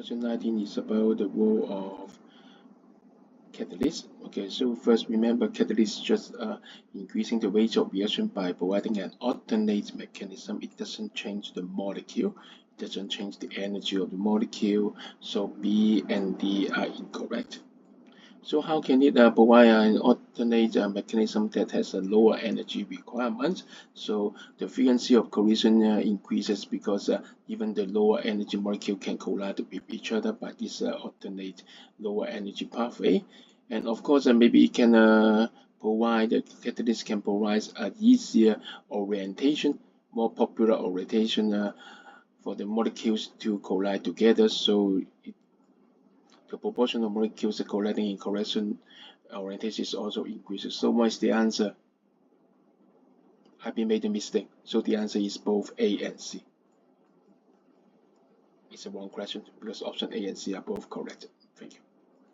Question 19 is about the role of catalyst. Okay, so first remember catalyst just increasing the rate of reaction by providing an alternate mechanism. It doesn't change the molecule, it doesn't change the energy of the molecule. So B and D are incorrect. So how can it provide an alternate mechanism that has a lower energy requirement? So the frequency of collision increases because even the lower energy molecule can collide with each other by this alternate lower energy pathway. And of course, maybe it can provide, the catalyst can provide an easier orientation, more popular orientation for the molecules to collide together. So the proportion of molecules colliding in correct orientation also increases. So what is the answer? I've made a mistake. So the answer is both A and C. It's a wrong question because option A and C are both correct.